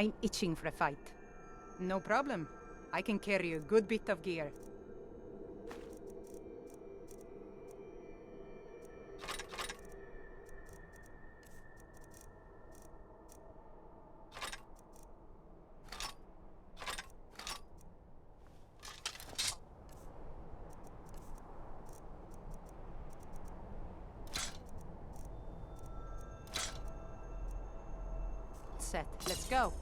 I'm itching for a fight. No problem. I can carry a good bit of gear. Set. Let's go.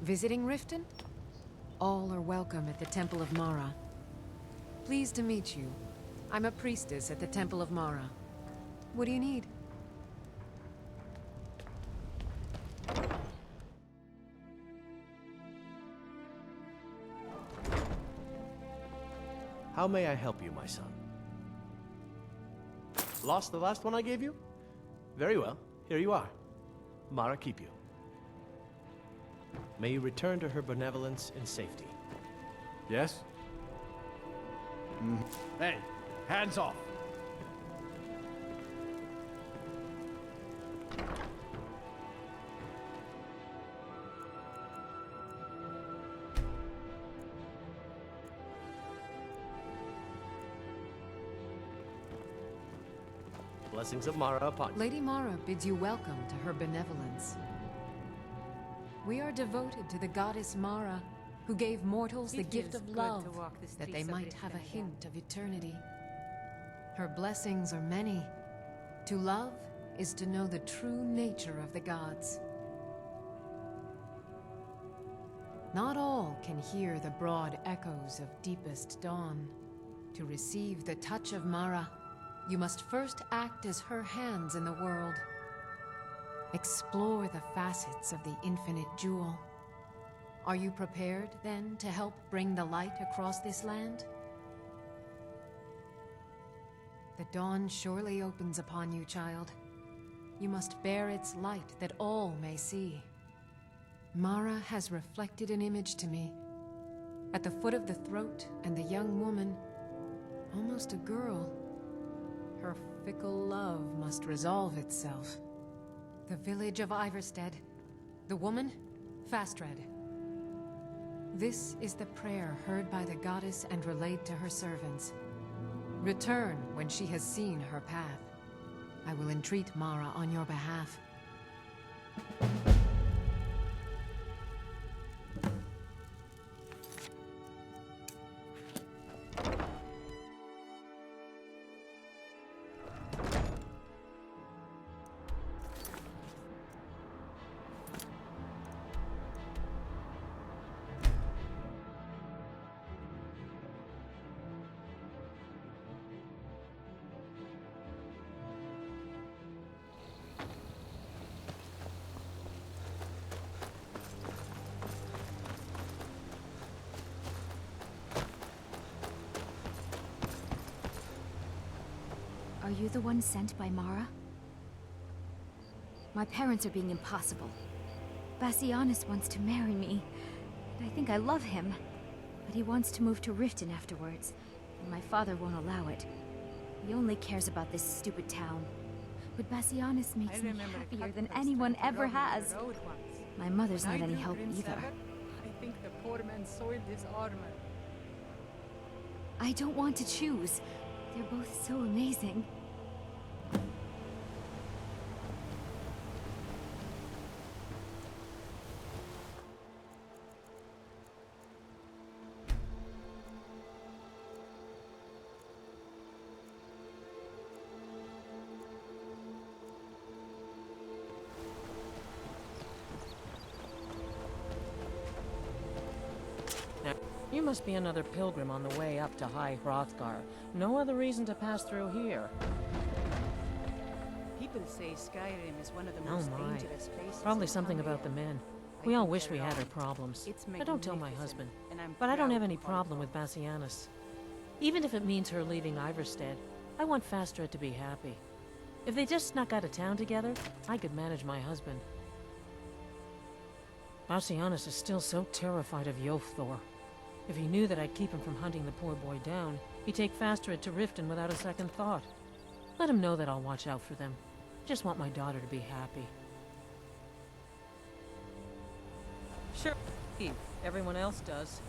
Visiting Riften? All are welcome at the Temple of Mara. Pleased to meet you. I'm a priestess at the Temple of Mara. What do you need? How may I help you, my son? Lost the last one I gave you? Very well. Here you are. Mara keep you. May you return to her benevolence in safety. Yes? Hey, hands off! Blessings of Mara upon you. Lady Mara bids you welcome to her benevolence. We are devoted to the goddess Mara, who gave mortals the gift of love, that they might have a hint of eternity. Her blessings are many. To love is to know the true nature of the gods. Not all can hear the broad echoes of deepest dawn. To receive the touch of Mara, you must first act as her hands in the world. Explore the facets of the infinite jewel. Are you prepared, then, to help bring the light across this land? The dawn surely opens upon you, child. You must bear its light that all may see. Mara has reflected an image to me. At the foot of the throat and the young woman, almost a girl. Her fickle love must resolve itself. The village of Iverstead. The woman, Fastred. This is the prayer heard by the goddess and relayed to her servants. Return when she has seen her path. I will entreat Mara on your behalf. Are you the one sent by Mara? My parents are being impossible. Bassianus wants to marry me, and I think I love him. But he wants to move to Riften afterwards, and my father won't allow it. He only cares about this stupid town. But Bassianus makes me happier than anyone ever has. My mother's not any help either. I think the poor man soiled his armor. I don't want to choose. They're both so amazing. You must be another pilgrim on the way up to High Hrothgar. No other reason to pass through here. People say Skyrim is one of the Oh most my. dangerous places. Probably in something about the Pandaria. men. I We all think wish they're we had our wrong. problems. It's I don't tell my magnificent, husband. and I'm But I don't proud have any to call it problem with home. Bassianus. Even if it means her leaving Iverstead, I want Fastred to be happy. If they just snuck out of town together, I could manage my husband. Bassianus is still so terrified of Yofthor. If he knew that I'd keep him from hunting the poor boy down, he'd take Fastred to Riften without a second thought. Let him know that I'll watch out for them. Just want my daughter to be happy. Sure, everyone else does.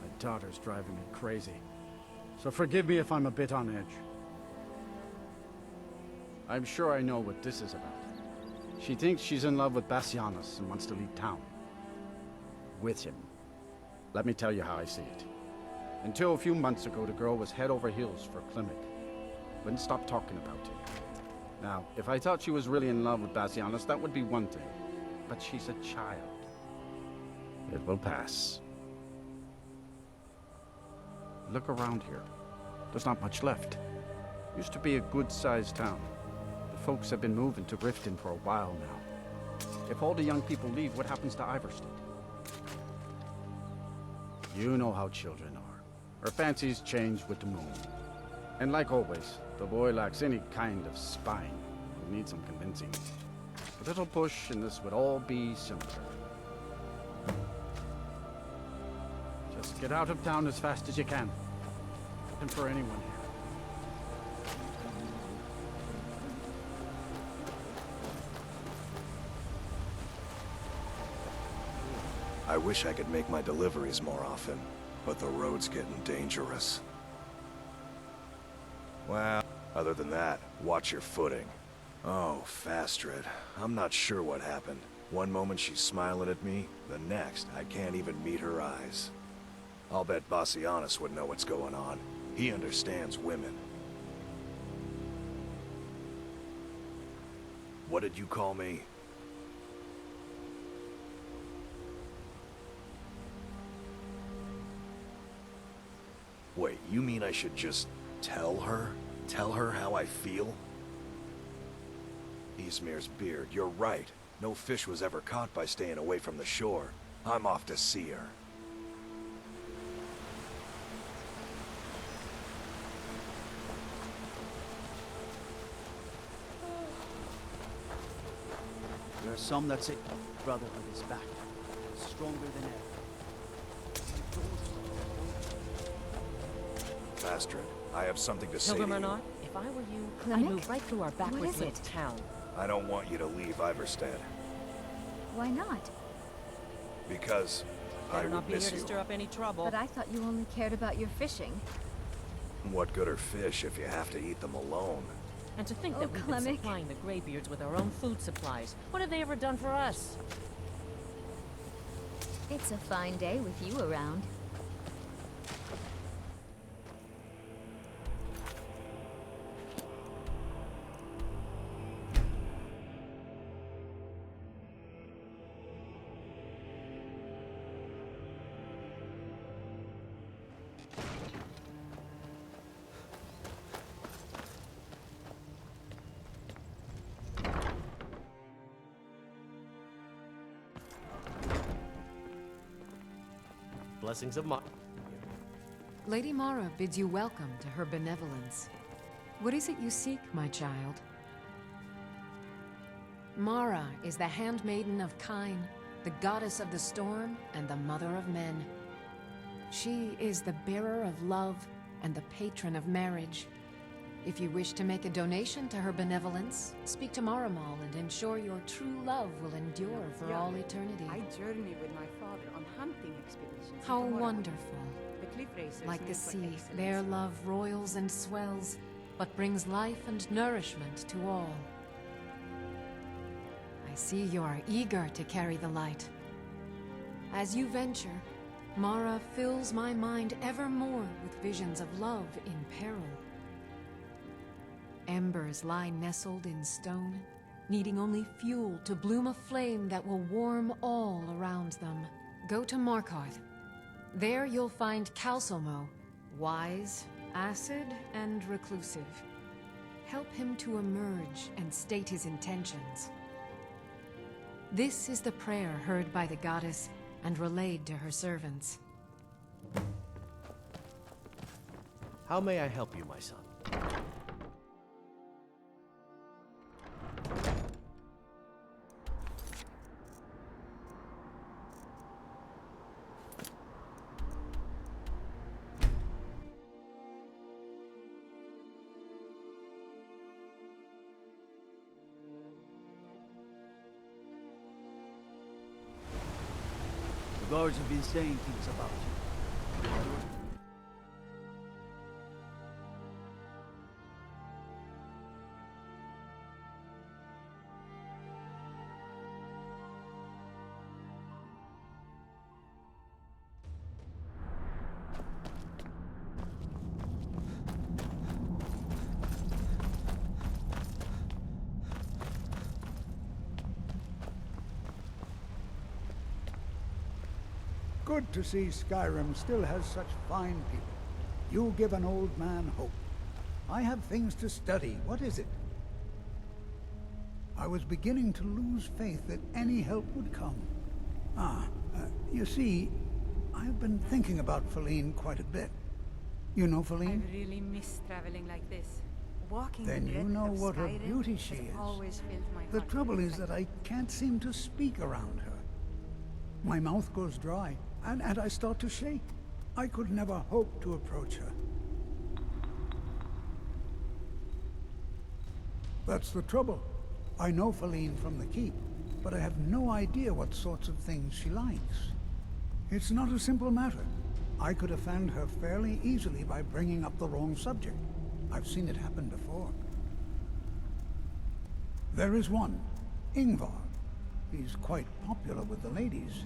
My daughter's driving me crazy. So forgive me if I'm a bit on edge. I'm sure I know what this is about. She thinks she's in love with Bassianus and wants to leave town. With him. Let me tell you how I see it. Until a few months ago, the girl was head over heels for Klimek. Wouldn't stop talking about him. Now, if I thought she was really in love with Bassianus, that would be one thing. But she's a child. It will pass. Look around here. There's not much left. Used to be a good-sized town. The folks have been moving to Riften for a while now. If all the young people leave, what happens to Iverstead? You know how children are. Her fancies change with the moon. And like always, the boy lacks any kind of spine. He'll need some convincing. A little push and this would all be simpler. Just get out of town as fast as you can. Looking for anyone here. I wish I could make my deliveries more often, but the road's getting dangerous. Well, other than that, watch your footing. Oh, Fastred, I'm not sure what happened. One moment she's smiling at me, the next, I can't even meet her eyes. I'll bet Bassianus would know what's going on. He understands women. What did you call me? Wait, you mean I should just tell her? Tell her how I feel? Ysmir's beard, you're right. No fish was ever caught by staying away from the shore. I'm off to see her. There are some that say brotherhood is back, stronger than ever. Fastred, I have something to say to Pilgrim or you. not, if I were you, Klimek? I'd move right through our backward What is little it? town. I don't want you to leave Iverstead, Why not? because I Better would not be here miss to you. stir up any trouble. But I thought you only cared about your fishing. What good are fish if you have to eat them alone? And to think Oh, that we've been Klimek. supplying the Greybeards with our own food supplies. What have they ever done for us? It's a fine day with you around. Blessings of Mar. Lady Mara bids you welcome to her benevolence. What is it you seek, my child? Mara is the handmaiden of Kine, the goddess of the storm and the mother of men. She is the bearer of love and the patron of marriage. If you wish to make a donation to her benevolence, speak to Maramal and ensure your true love will endure for Yeah. all eternity. I journeyed with my father on hunting expeditions. How into Morrowind. wonderful. The cliff racers Like the known for sea, excellence. their love roils and swells, but brings life and nourishment to all. I see you are eager to carry the light. As you venture, Mara fills my mind ever more with visions of love in peril. Embers lie nestled in stone, needing only fuel to bloom a flame that will warm all around them. Go to Markarth. There you'll find Calcelmo, wise, acid, and reclusive. Help him to emerge and state his intentions. This is the prayer heard by the goddess and relayed to her servants. How may I help you, my son? The guards have been saying things about you. Good to see Skyrim still has such fine people. You give an old man hope. I have things to study. What is it? I was beginning to lose faith that any help would come. You see, I've been thinking about Feline quite a bit. You know Feline? I really miss traveling like this. Walking Then the you breadth know of what a Skyrim beauty she has is. always filled my The heart trouble with is that I can't seem to speak around her. My mouth goes dry, and I start to shake. I could never hope to approach her. That's the trouble. I know Feline from the keep, but I have no idea what sorts of things she likes. It's not a simple matter. I could offend her fairly easily by bringing up the wrong subject. I've seen it happen before. There is one, Ingvar. He's quite popular with the ladies.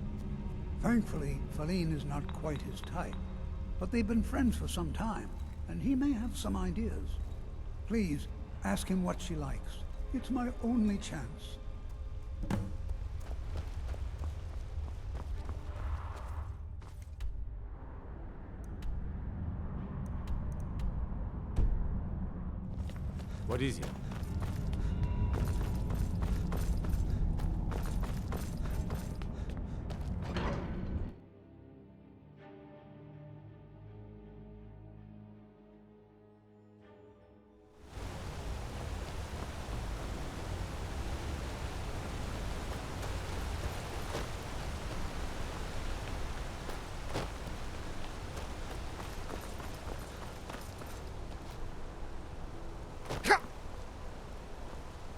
Thankfully, Feline is not quite his type, but they've been friends for some time, and he may have some ideas. Please, ask him what she likes. It's my only chance. What is it?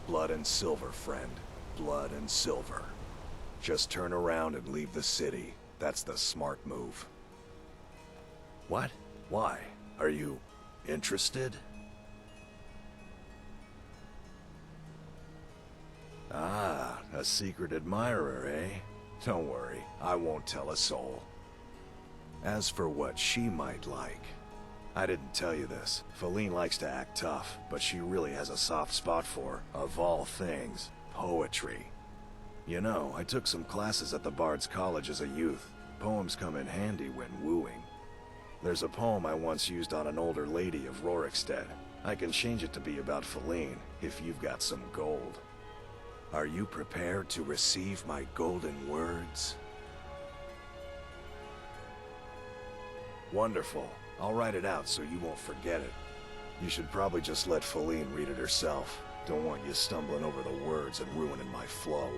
Blood and silver, friend. Blood and silver. Just turn around and leave the city. That's the smart move. What? Why? Are you interested? Ah, a secret admirer, eh? Don't worry, I won't tell a soul. As for what she might like, I didn't tell you this. Feline likes to act tough, but she really has a soft spot for, of all things, poetry. You know, I took some classes at the Bard's College as a youth. Poems come in handy when wooing. There's a poem I once used on an older lady of Rorikstead. I can change it to be about Feline, if you've got some gold. Are you prepared to receive my golden words? Wonderful. I'll write it out so you won't forget it. You should probably just let Feline read it herself. Don't want you stumbling over the words and ruining my flow.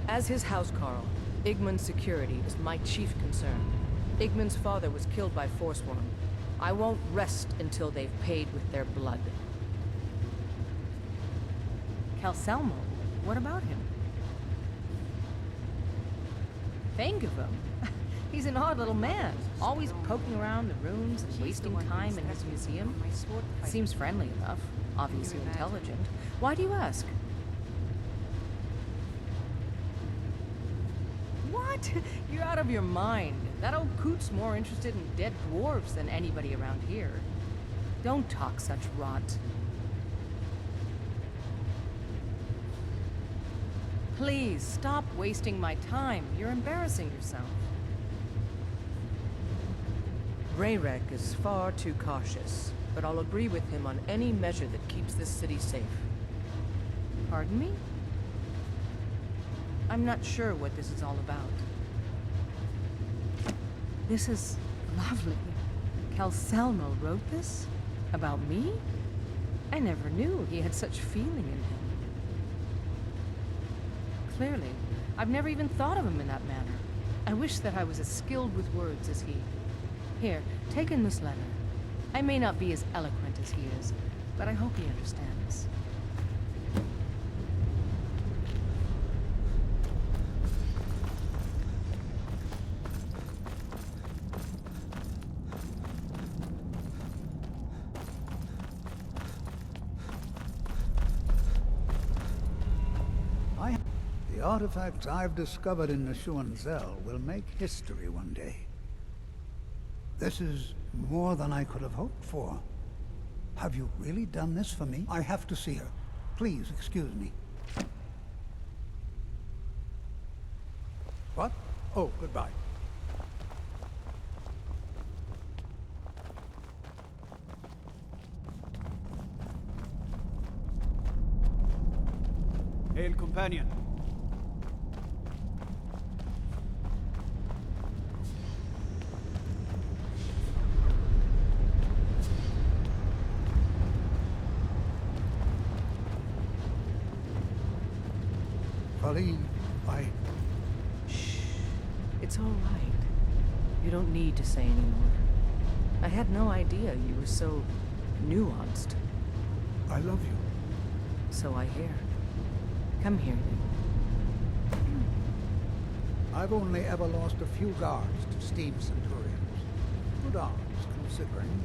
As his housecarl, Igman's security is my chief concern. Igman's father was killed by Forsworn. I won't rest until they've paid with their blood. Calcelmo? What about him? Think of him. He's an odd little man, always poking around the rooms and wasting time in his museum. Seems friendly enough, obviously intelligent. Why do you ask? What? You're out of your mind. That old coot's more interested in dead dwarves than anybody around here. Don't talk such rot. Please, stop wasting my time. You're embarrassing yourself. Rayrek is far too cautious, but I'll agree with him on any measure that keeps this city safe. Pardon me? I'm not sure what this is all about. This is lovely. Calcelmo wrote this? About me? I never knew he had such feeling in him. Clearly, I've never even thought of him in that manner. I wish that I was as skilled with words as he. Here, take in this letter. I may not be as eloquent as he is, but I hope he understands. The artifacts I've discovered in Neshuan will make history one day. This is more than I could have hoped for. Have you really done this for me? I have to see her. Please excuse me. What? Oh, goodbye. Hail, companion. Faline, Shh. It's all right. You don't need to say anymore. I had no idea you were so nuanced. I love you. So I hear. Come here, then. I've only ever lost a few guards to steam centurions. Good odds, considering.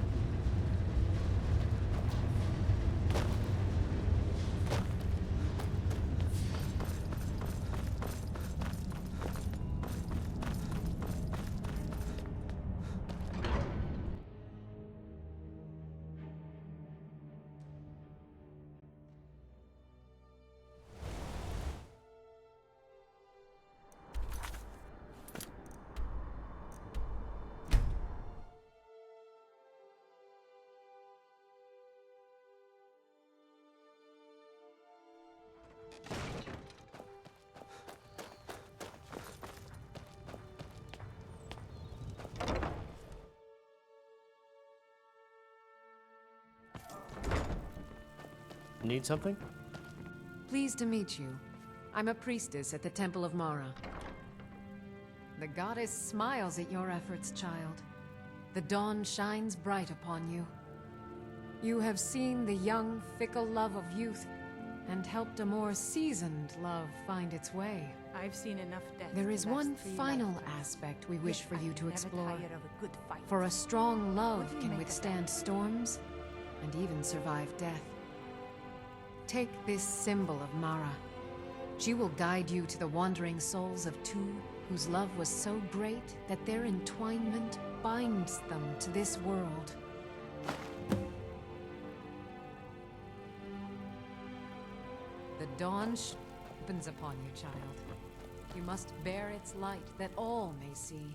Need something? Pleased to meet you. I'm a priestess at the Temple of Mara. The goddess smiles at your efforts, child. The dawn shines bright upon you. You have seen the young, fickle love of youth, and helped a more seasoned love find its way. I've seen enough death. There is one final aspect we wish for you to explore. For a strong love can withstand storms, and even survive death. Take this symbol of Mara. She will guide you to the wandering souls of two whose love was so great that their entwinement binds them to this world. The dawn opens upon you, child. You must bear its light that all may see.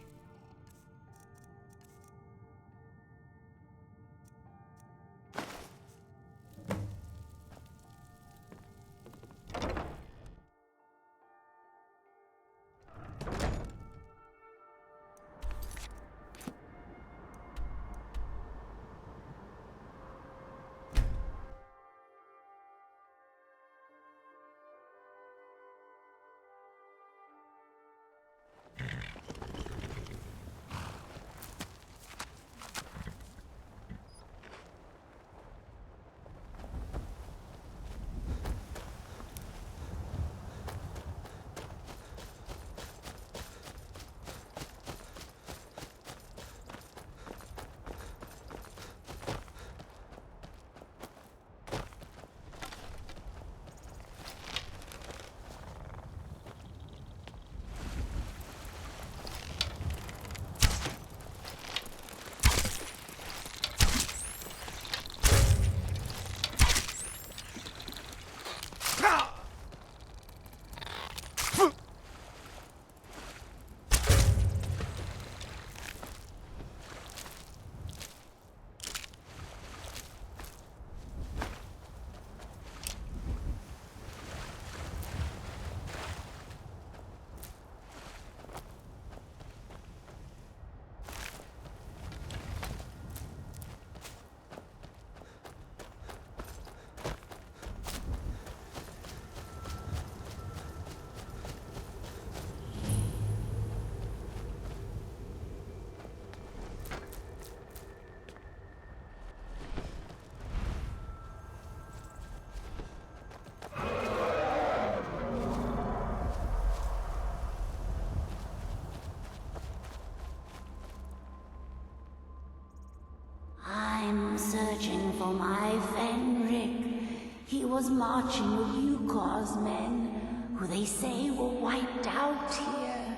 searching for my Fenric. He was marching with Yukos men, who they say were wiped out here.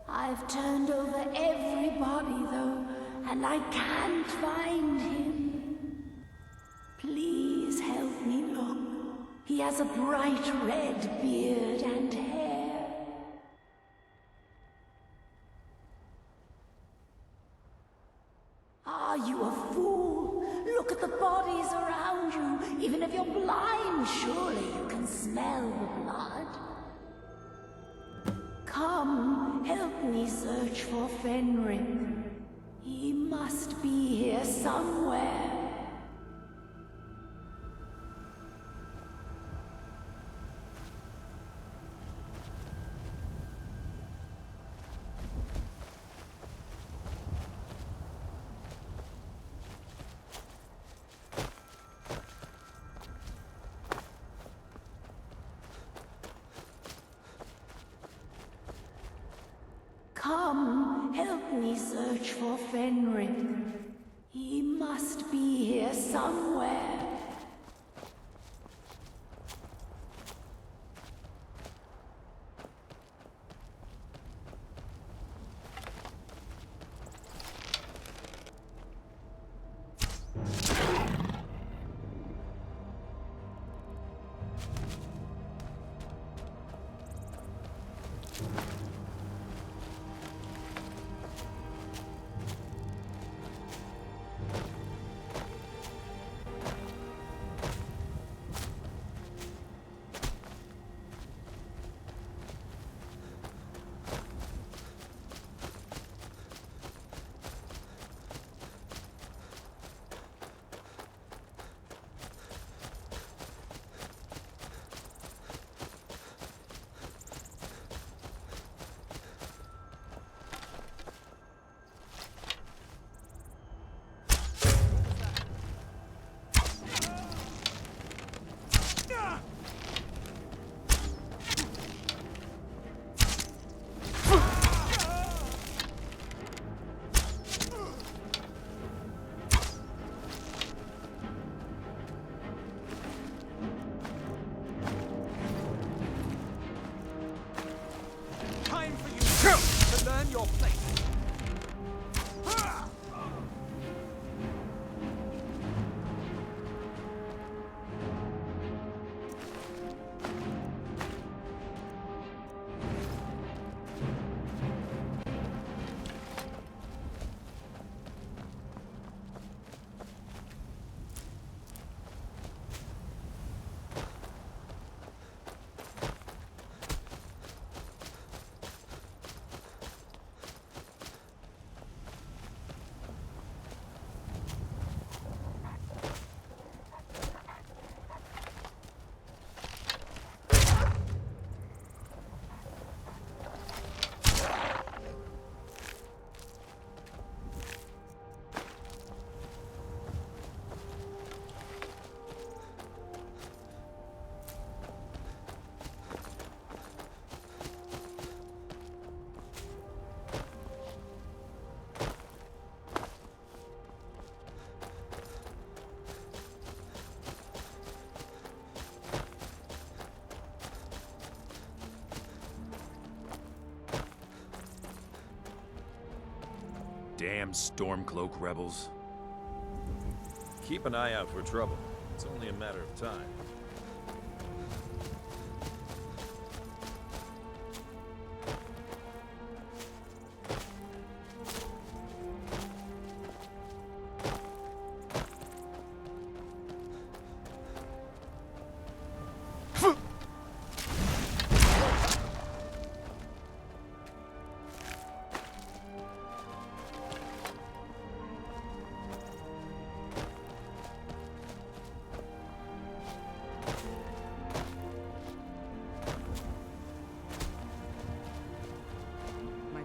I've turned over every body, though, and I can't find him. Please help me look. He has a bright red beard and hair. Are you a fool? Look at the bodies around you. Even if you're blind, surely you can smell the blood. Come, help me search for Fenric. He must be here somewhere. Come, help me search for Fenric. He must be here somewhere. Your place. Damn Stormcloak rebels. Keep an eye out for trouble. It's only a matter of time.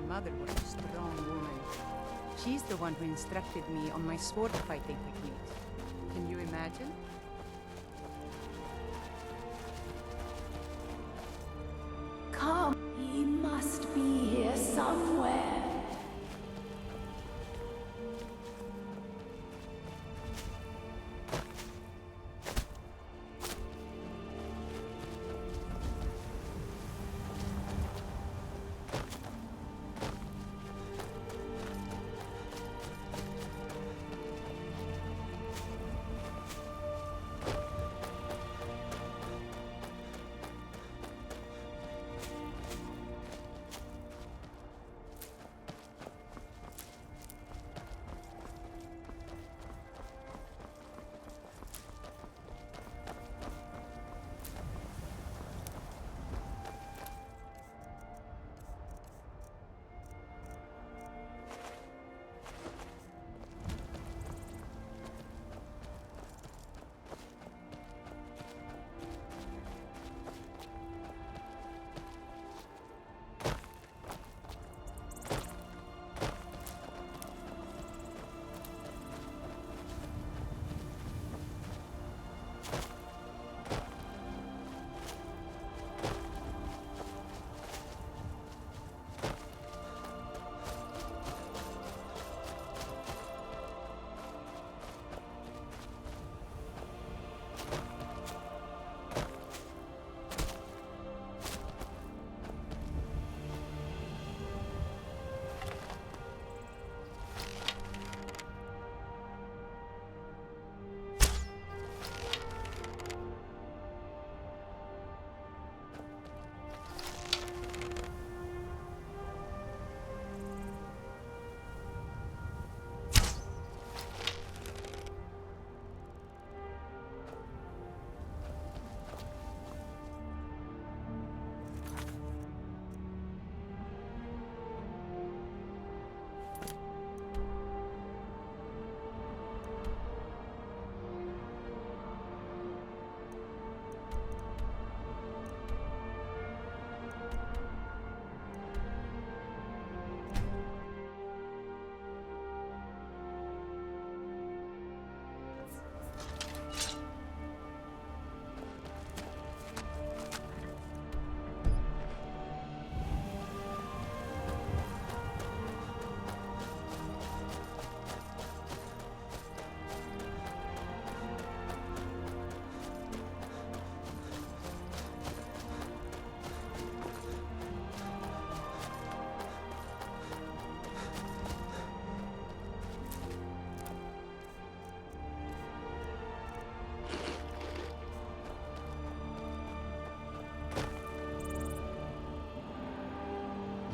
Mother was a strong woman. She's the one who instructed me on my sword fighting techniques. Can you imagine? Come, he must be here somewhere.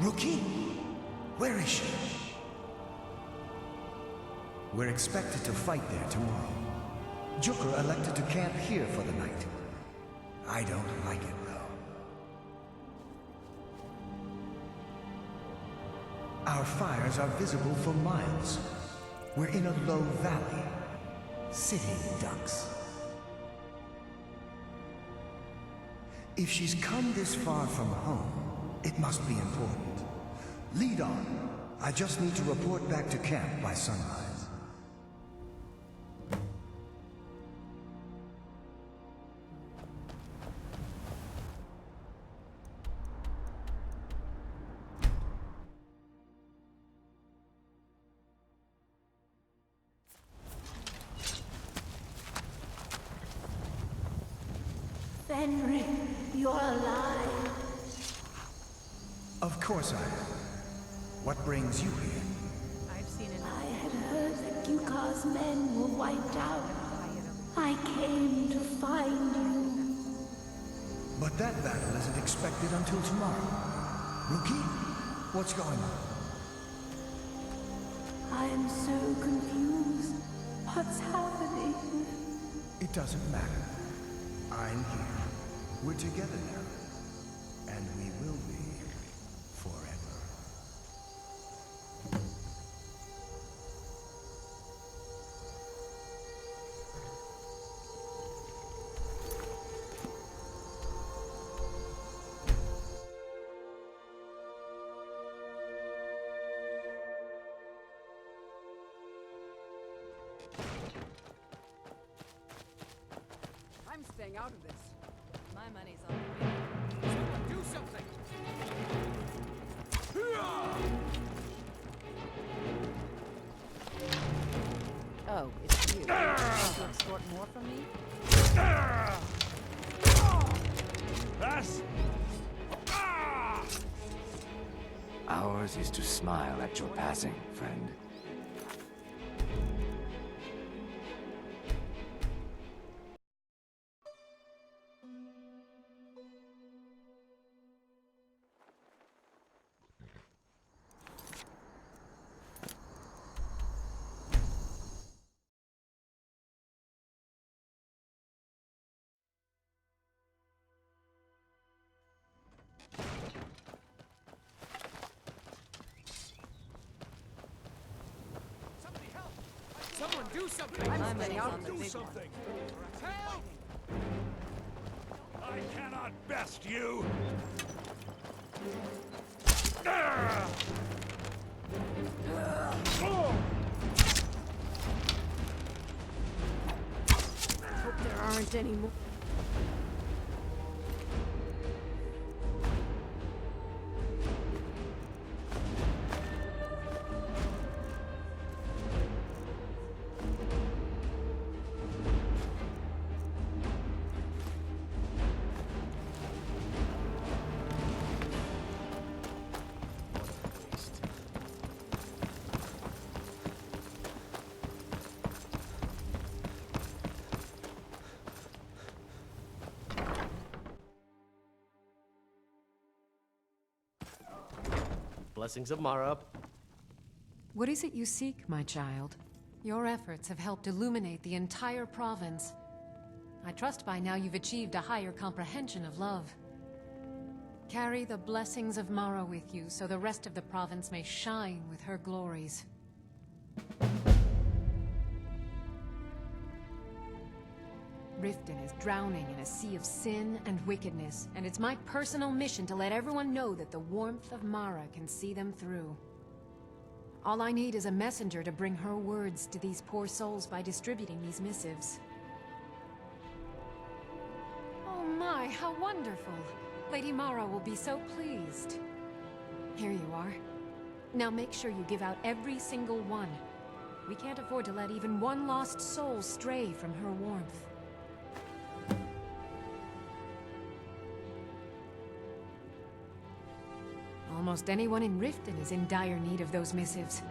Rookie? Where is she? We're expected to fight there tomorrow. Joker elected to camp here for the night. I don't like it, though. Our fires are visible for miles. We're in a low valley. Sitting ducks. If she's come this far from home, it must be important. Lead on. I just need to report back to camp by sunrise. Fenric, you're alive. Of course I am. What brings you here? I've seen it. I had heard that Yukar's men were wiped out. I came to find you. But that battle isn't expected until tomorrow. Rookie, what's going on? I'm so confused. What's happening? It doesn't matter. I'm here. We're together now. And we will be forever. I'm staying out of this. My money's on the wheel. Someone do something! Oh, it's you. Want to extort more from me? Pass! Ours is to smile at your passing, friend. Someone do something! I'm staying out of Do this. something! Help! I cannot best you! Hope there aren't any more. Blessings of Mara. What is it you seek, my child? Your efforts have helped illuminate the entire province. I trust by now you've achieved a higher comprehension of love. Carry the blessings of Mara with you so the rest of the province may shine with her glories. Riften is drowning in a sea of sin and wickedness, and it's my personal mission to let everyone know that the warmth of Mara can see them through. All I need is a messenger to bring her words to these poor souls by distributing these missives. Oh my, how wonderful! Lady Mara will be so pleased. Here you are. Now make sure you give out every single one. We can't afford to let even one lost soul stray from her warmth. Almost anyone in Riften is in dire need of those missives.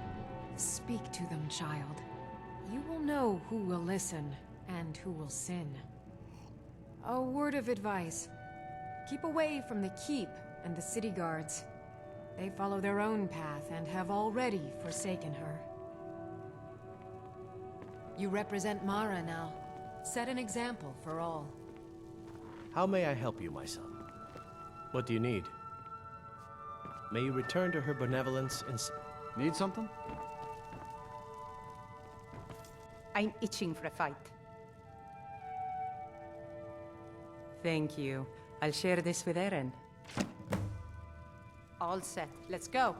Speak to them, child. You will know who will listen and who will sin. A word of advice. Keep away from the Keep and the city guards. They follow their own path and have already forsaken her. You represent Mara now. Set an example for all. How may I help you, my son? What do you need? May you return to her benevolence and... Need something? I'm itching for a fight. Thank you. I'll share this with Eren. All set. Let's go.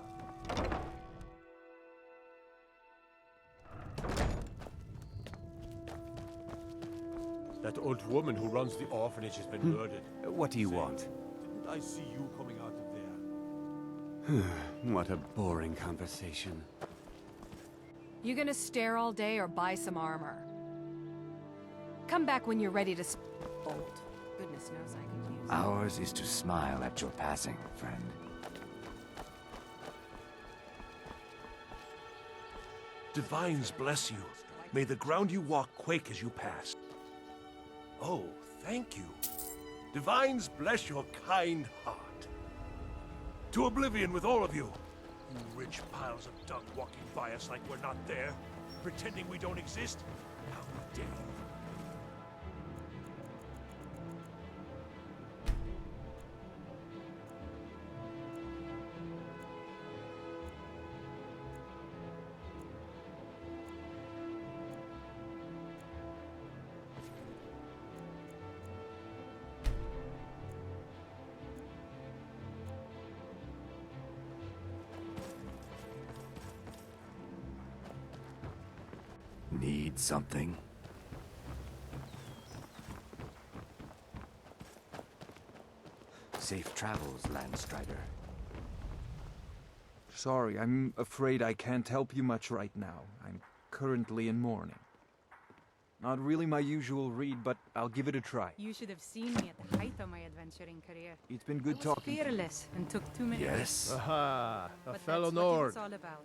That old woman who runs the orphanage has been murdered. What do you want? Didn't I see you coming out of there? What a boring conversation. You gonna stare all day or buy some armor? Come back when you're ready to bolt. Goodness knows I could use it. Ours is to smile at your passing, friend. Divines bless you. May the ground you walk quake as you pass. Oh, thank you. Divines bless your kind heart. To oblivion with all of you. You rich piles of dung walking by us like we're not there. Pretending we don't exist. How dare you? Need something? Safe travels, Landstrider. Sorry, I'm afraid I can't help you much right now. I'm currently in mourning. Not really my usual read, but I'll give it a try. You should have seen me at the height of my adventuring career. It's been good talking. Fearless and took too many risks. Aha, a But fellow that's what Nord. it's all about.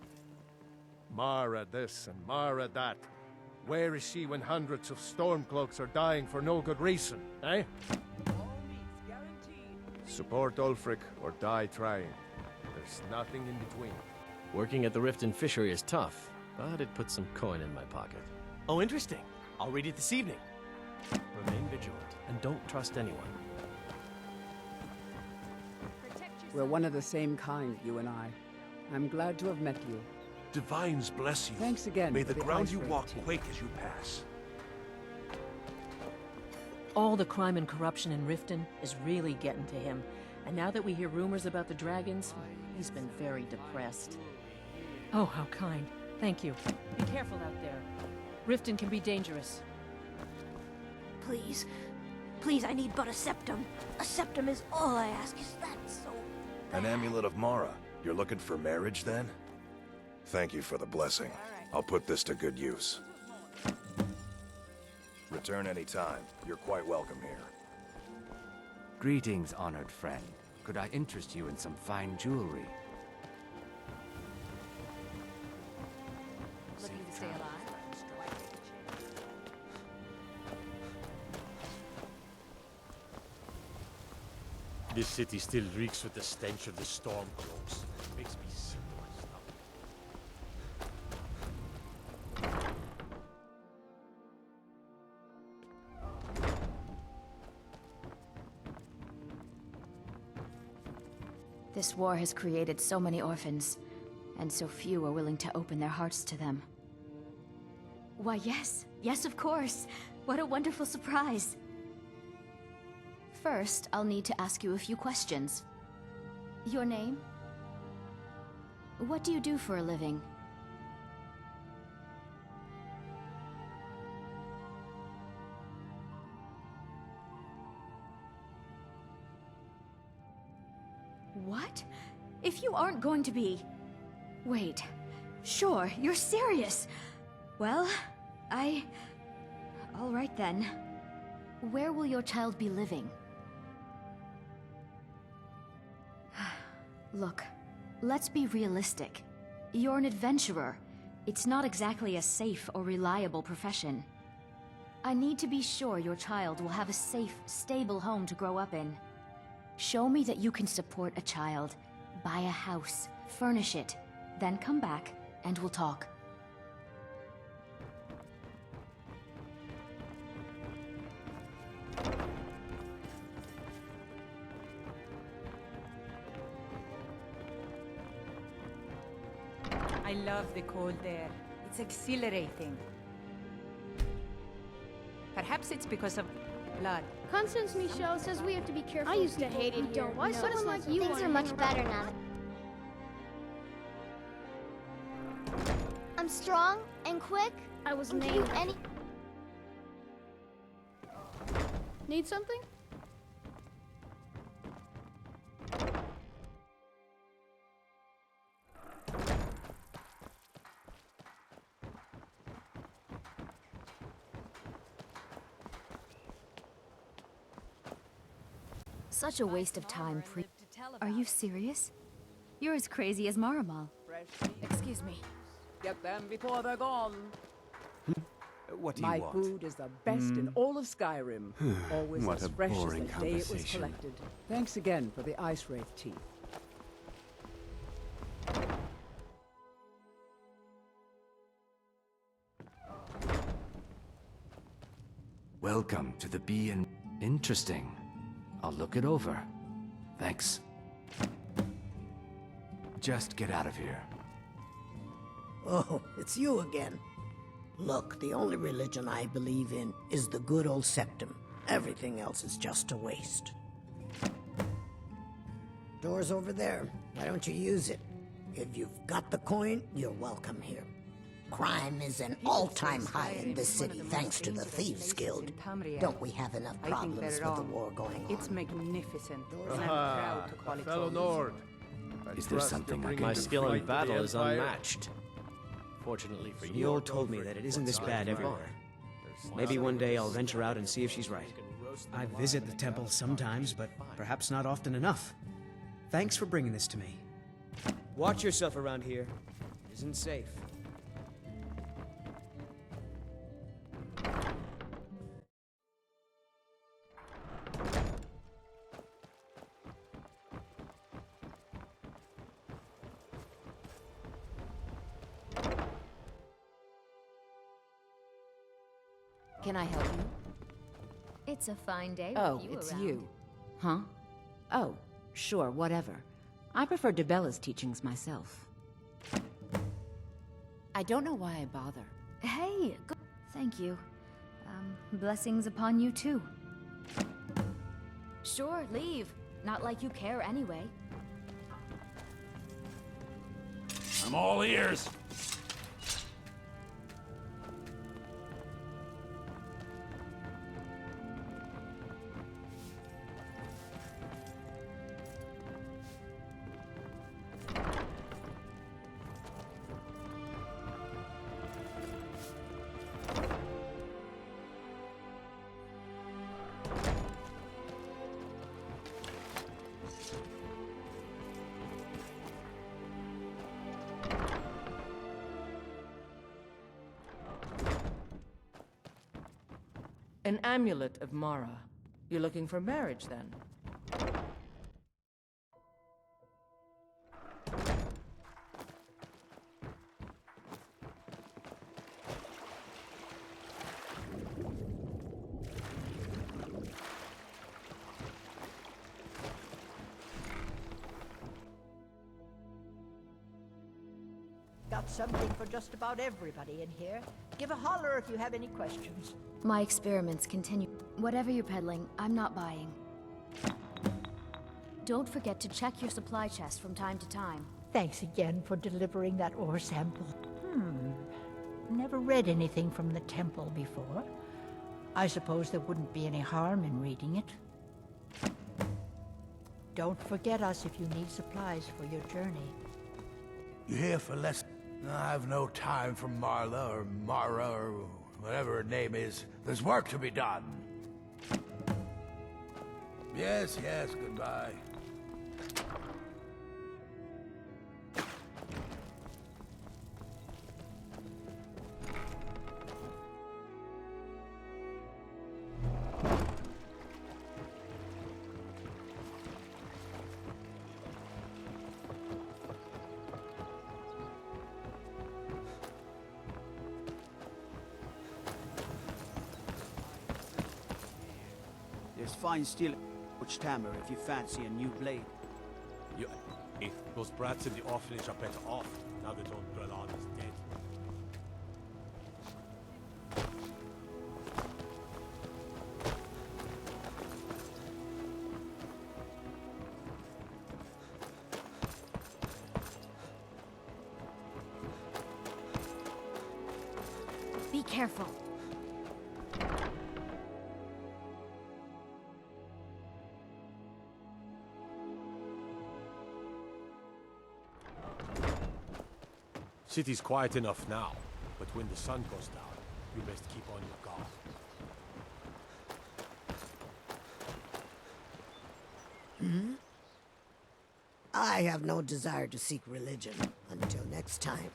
Mara this and Mara that. Where is she when hundreds of Stormcloaks are dying for no good reason, eh? Support Ulfric or die trying. There's nothing in between. Working at the Riften Fishery is tough, but it puts some coin in my pocket. Oh, interesting. I'll read it this evening. Remain vigilant, and don't trust anyone. We're one of the same kind, you and I. I'm glad to have met you. Divines bless you. Thanks again. May for the ground you ice walk cream. quake as you pass. All the crime and corruption in Riften is really getting to him. And now that we hear rumors about the dragons, he's been very depressed. Oh, how kind. Thank you. Be careful out there. Riften can be dangerous. Please. Please, I need but a septum. A septum is all I ask. Is that so bad? An amulet of Mara. You're looking for marriage, then? Thank you for the blessing. I'll put this to good use. Return any time. You're quite welcome here. Greetings, honored friend. Could I interest you in some fine jewelry? Looking to stay alive? This city still reeks with the stench of the Stormcloaks. Makes me sick to my stomach. This war has created so many orphans, and so few are willing to open their hearts to them. Why, yes. Yes, of course. What a wonderful surprise. First, I'll need to ask you a few questions. Your name? What do you do for a living? What? If you aren't going to be... Wait. Sure, you're serious. Well, all right then. Where will your child be living? Look, let's be realistic. You're an adventurer. It's not exactly a safe or reliable profession. I need to be sure your child will have a safe, stable home to grow up in. Show me that you can support a child. buy a house, furnish it, then come back, and we'll talk. I love the cold air. It's exhilarating. Perhaps it's because of blood. Constance Michel says we have to be careful. I used to hate it here. Why someone like you Things are much better now. I'm strong and quick. I was and named. any. Need something? Such a waste of time, Are you serious? You're as crazy as Marimal. Excuse me. Get them before they're gone. What do you My want? food is the best in all of Skyrim. Always What as a fresh as the boring day it was conversation. collected. Thanks again for the ice wraith teeth. Welcome to the Bee and... Interesting. I'll look it over. Thanks. Just get out of here. Oh, it's you again. Look, the only religion I believe in is the good old septum. Everything else is just a waste. Door's over there. Why don't you use it? If you've got the coin, you're welcome here. Crime is an all-time high in this city thanks to the Thieves Guild. Don't we have enough problems with the war going on? It's magnificent, and I'm proud to call it fellow home. Nord. Is there something I can My do skill for in you? battle is unmatched. Fortunately for you, Yul told me that it isn't this bad everywhere. Maybe one day I'll venture out and see if she's right. I visit the temple sometimes, but perhaps not often enough. Thanks for bringing this to me. Watch yourself around here. It isn't safe. Can I help you? It's a fine day with Oh, you it's around. you. Huh? Oh, sure, whatever. I prefer Debella's teachings myself. I don't know why I bother. Hey, thank you. Blessings upon you too. Sure, leave. Not like you care anyway. I'm all ears. An amulet of Mara. You're looking for marriage, then? Got something for just about everybody in here. Give a holler if you have any questions. My experiments continue. Whatever you're peddling, I'm not buying. Don't forget to check your supply chest from time to time. Thanks again for delivering that ore sample. Never read anything from the temple before. I suppose there wouldn't be any harm in reading it. Don't forget us if you need supplies for your journey. You here for less? I've no time for Marla or Mara or whatever her name is. There's work to be done. Yes, yes, goodbye. fine steel which hammer if you fancy a new blade. Those brats in the orphanage are better off, now they don't dwell on as dead. Be careful. City's quiet enough now, but when the sun goes down, you best keep on your guard. I have no desire to seek religion. Until next time.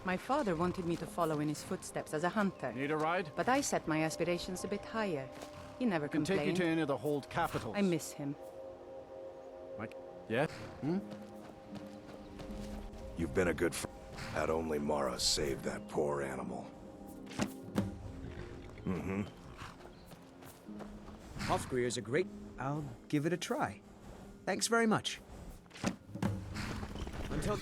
My father wanted me to follow in his footsteps as a hunter. Need a ride? But I set my aspirations a bit higher. He never Can complained. take you to any of the hold capitals. I miss him. Yeah? You've been a good friend. Had only Mara saved that poor animal. Hofgreer's a great... I'll give it a try. Thanks very much. Until...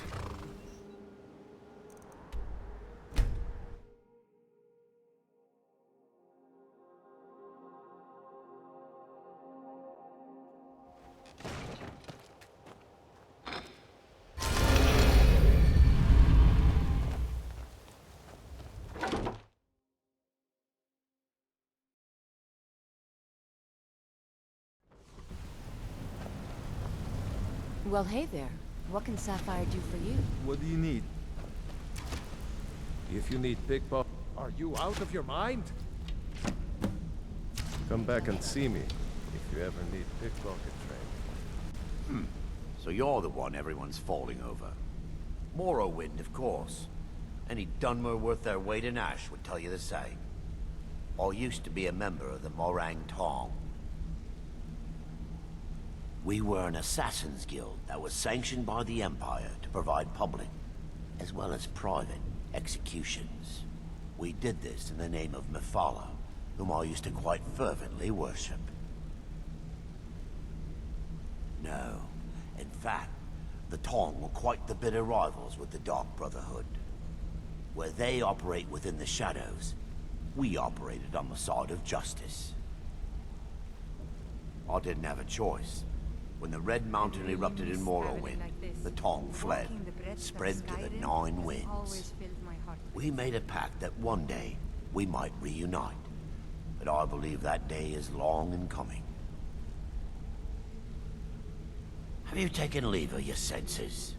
Well, hey there. What can Sapphire do for you? What do you need? If you need pickpocket... Are you out of your mind? Come back and see me if you ever need pickpocket training. So you're the one everyone's falling over. Morrowind, of course. Any Dunmer worth their weight in ash would tell you the same. I used to be a member of the Morang Tong. We were an assassins guild that was sanctioned by the Empire to provide public, as well as private, executions. We did this in the name of Mephala, whom I used to quite fervently worship. No, in fact, the Tong were quite the bitter rivals with the Dark Brotherhood. Where they operate within the shadows, we operated on the side of justice. I didn't have a choice. When the Red Mountain erupted in Morrowind, the Tong fled, spread to the Nine Winds. We made a pact that one day we might reunite, but I believe that day is long in coming. Have you taken leave of your senses?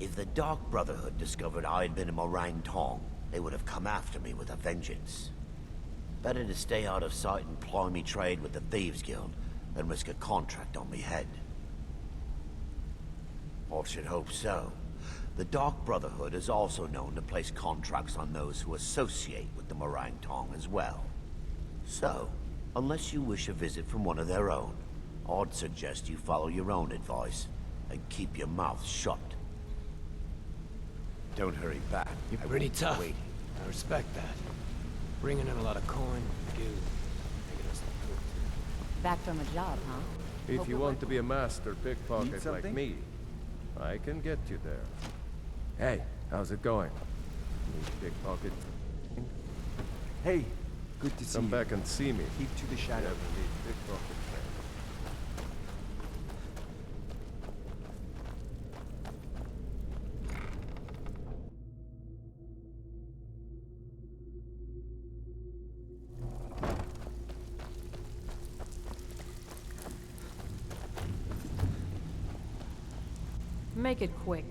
If the Dark Brotherhood discovered I had been in Morang Tong, they would have come after me with a vengeance. Better to stay out of sight and ply me trade with the Thieves Guild than risk a contract on me head. I should hope so. The Dark Brotherhood is also known to place contracts on those who associate with the Morang Tong as well. So, unless you wish a visit from one of their own, I'd suggest you follow your own advice and keep your mouth shut. Don't hurry back. You're pretty tough. I respect that. Bringing in a lot of coin, goo, making us look good. Back from a job, huh? If you want to be a master pickpocket like something? me, I can get you there. Hey, how's it going? Need pickpocket? Hey, good to see you. Come back and see me. Keep to the If you shadow. ever need pickpocket training. Make it quick.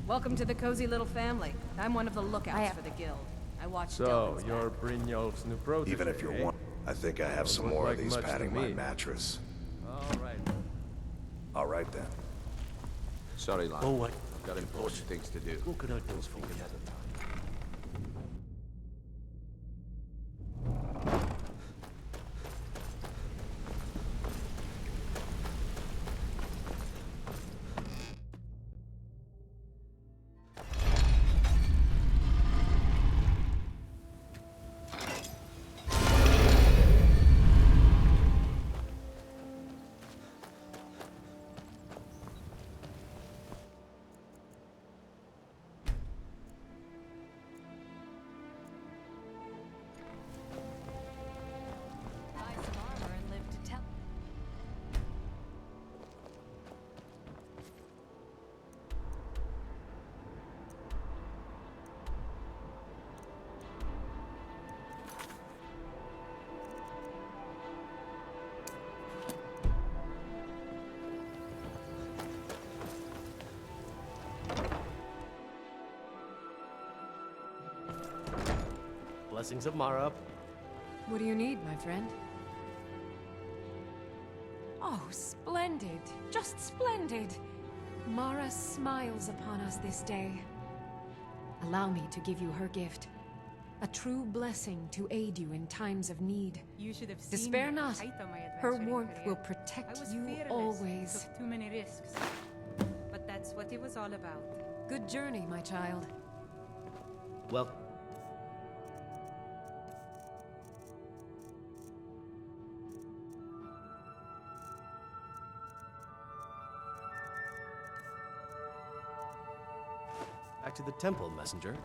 Welcome to the cozy little family. I'm one of the lookouts for the guild. I watch So, Delvin's you're Brynjolf's new protege, Even if you're eh? one, I think I have some Don't more look of like these much to padding my me. mattress. All right. All right then. Sorry, lad. Oh, I've got important things to do. What could I do for you? Blessings of Mara. What do you need, my friend? Oh, splendid. Just splendid. Mara smiles upon us this day. Allow me to give you her gift. A true blessing to aid you in times of need. You should have seen Despair me not. height of my Her adventuring warmth career. will I protect was you fearless, always. took too many risks. But that's what it was all about. Good journey, my child. Well, Back to the temple, messenger.